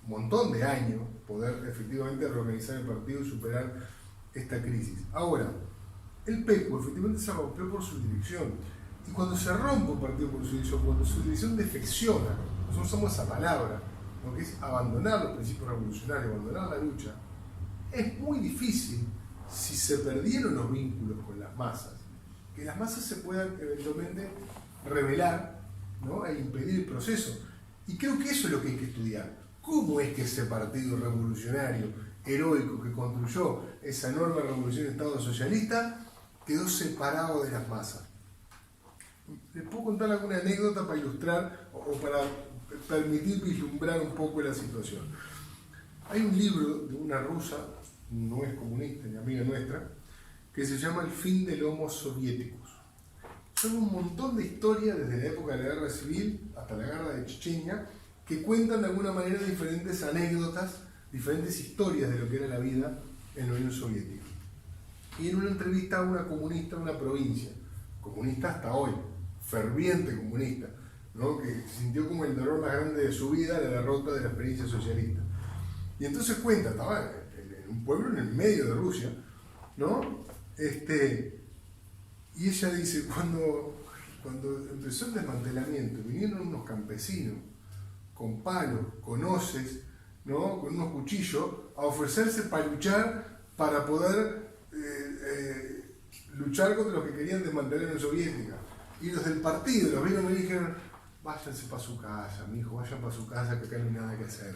un montón de años poder efectivamente reorganizar el partido y superar esta crisis. Ahora, el PECU efectivamente se rompió por su dirección, y cuando se rompe un partido por su dirección, cuando su dirección defecciona, nosotros usamos esa palabra, lo que es abandonar los principios revolucionarios, abandonar la lucha, es muy difícil si se perdieron los vínculos con las masas, que las masas se puedan eventualmente rebelar, ¿no? E impedir el proceso. Y creo que eso es lo que hay que estudiar. ¿Cómo es que ese partido revolucionario, heroico, que construyó esa enorme revolución de Estado socialista, quedó separado de las masas? Les puedo contar alguna anécdota para ilustrar o para permitir vislumbrar un poco la situación. Hay un libro de una rusa, no es comunista ni amiga nuestra, que se llama El fin del Homo Soviéticos. Tenemos un montón de historias desde la época de la guerra civil hasta la guerra de Chechenia que cuentan de alguna manera diferentes anécdotas, diferentes historias de lo que era la vida en la Unión Soviética. Y en una entrevista a una comunista de una provincia, comunista hasta hoy, ferviente comunista, ¿no? Que sintió como el dolor más grande de su vida la derrota de la experiencia socialista. Y entonces cuenta, estaba en un pueblo en el medio de Rusia, ¿no? Y ella dice, cuando empezó el desmantelamiento, vinieron unos campesinos con palos, con hoces, ¿no? Con unos cuchillos, a ofrecerse para luchar, para poder luchar contra los que querían desmantelar la Unión Soviética. Y los del partido, los vieron y me dijeron, váyanse para su casa, mi hijo, vayan para su casa, que acá no hay nada que hacer.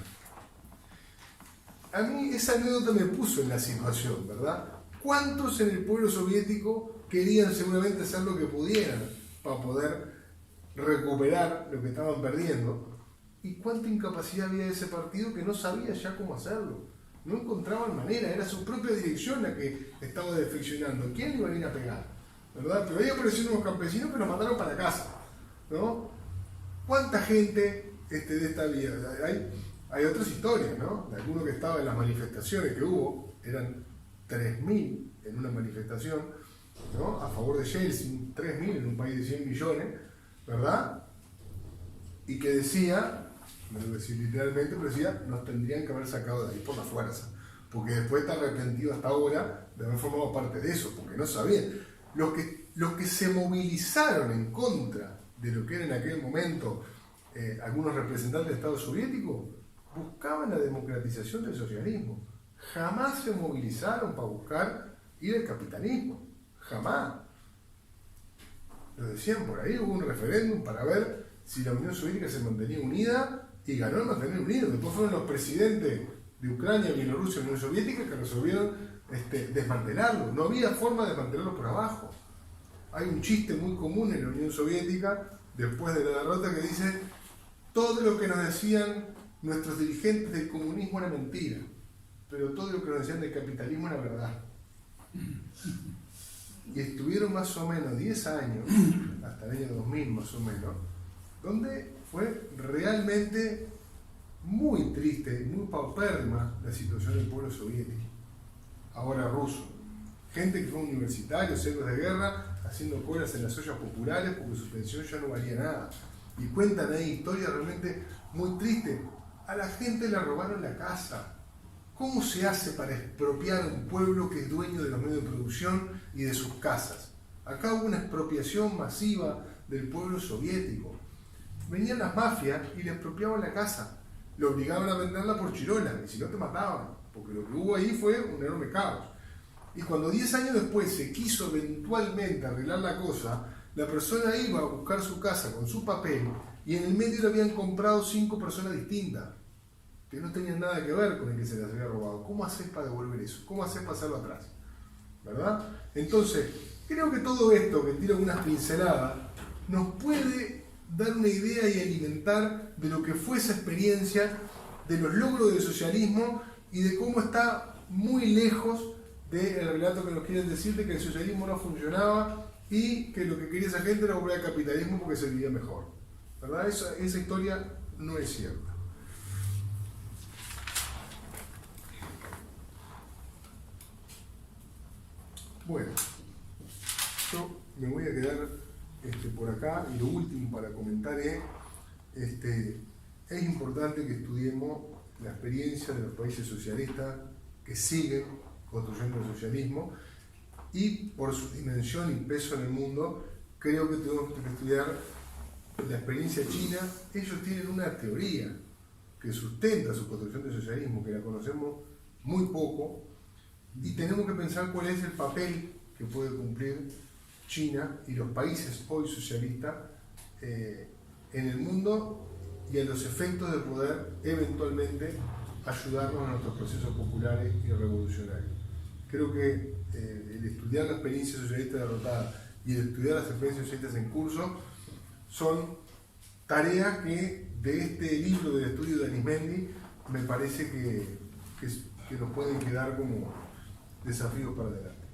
A mí esa anécdota me puso en la situación, ¿verdad? ¿Cuántos en el pueblo soviético querían seguramente hacer lo que pudieran para poder recuperar lo que estaban perdiendo? ¿Y cuánta incapacidad había de ese partido que no sabía ya cómo hacerlo? No encontraban manera, era su propia dirección la que estaba defeccionando. ¿Quién le iba a ir a pegar? ¿Verdad? Pero ahí aparecieron unos campesinos que los mandaron para casa, ¿no? ¿Cuánta gente de esta vida? Hay otras historias, ¿no? De alguno que estaba en las manifestaciones que hubo, eran 3.000 en una manifestación, ¿no? A favor de Yeltsin, 3.000 en un país de 100 millones, ¿verdad? Y que decía, no lo voy a decir literalmente, pero decía, nos tendrían que haber sacado de ahí por la fuerza, porque después está arrepentido hasta ahora de haber formado parte de eso, porque no sabían. Los que se movilizaron en contra de lo que era en aquel momento algunos representantes del Estado soviético, buscaban la democratización del socialismo. Jamás se movilizaron para buscar ir al capitalismo. Jamás. Lo decían por ahí, hubo un referéndum para ver si la Unión Soviética se mantenía unida y ganó el mantener unido. Después fueron los presidentes de Ucrania, Bielorrusia y Unión Soviética que resolvieron desmantelarlo. No había forma de desmantelarlo por abajo. Hay un chiste muy común en la Unión Soviética, después de la derrota, que dice: todo lo que nos decían nuestros dirigentes del comunismo era mentira, pero todo lo que nos decían del capitalismo era verdad. Y estuvieron más o menos 10 años, hasta el año 2000 más o menos, donde fue realmente muy triste, muy paupérrima la situación del pueblo soviético, ahora ruso. Gente que fue universitarios, héroes de guerra, haciendo colas en las ollas populares porque su pensión ya no valía nada. Y cuentan ahí historias realmente muy tristes. A la gente le robaron la casa. ¿Cómo se hace para expropiar a un pueblo que es dueño de los medios de producción y de sus casas? Acá hubo una expropiación masiva del pueblo soviético. Venían las mafias y le expropiaban la casa. Le obligaban a venderla por chirola, y si no te mataban, porque lo que hubo ahí fue un enorme caos. Y cuando 10 años después se quiso eventualmente arreglar la cosa, la persona iba a buscar su casa con su papel y en el medio le habían comprado 5 personas distintas que no tenían nada que ver con el que se les había robado. ¿Cómo haces para devolver eso? ¿Cómo haces para hacerlo atrás? ¿Verdad? Entonces, creo que todo esto, que tiro unas pinceladas, nos puede dar una idea y alimentar de lo que fue esa experiencia, de los logros del socialismo y de cómo está muy lejos del relato que nos quieren decir de que el socialismo no funcionaba y que lo que quería esa gente era volver al capitalismo porque se vivía mejor. ¿Verdad? Esa historia no es cierta. Bueno, yo me voy a quedar por acá y lo último para comentar es importante que estudiemos la experiencia de los países socialistas que siguen construyendo el socialismo y por su dimensión y peso en el mundo creo que tenemos que estudiar la experiencia china. Ellos tienen una teoría que sustenta su construcción del socialismo, que la conocemos muy poco, y tenemos que pensar cuál es el papel que puede cumplir China y los países hoy socialistas en el mundo y a los efectos de poder eventualmente ayudarnos en nuestros procesos populares y revolucionarios. Creo que el estudiar la experiencia socialista derrotada y el estudiar las experiencias socialistas en curso son tareas que de este libro del estudio de Arismendi me parece que nos pueden quedar como desafíos para adelante.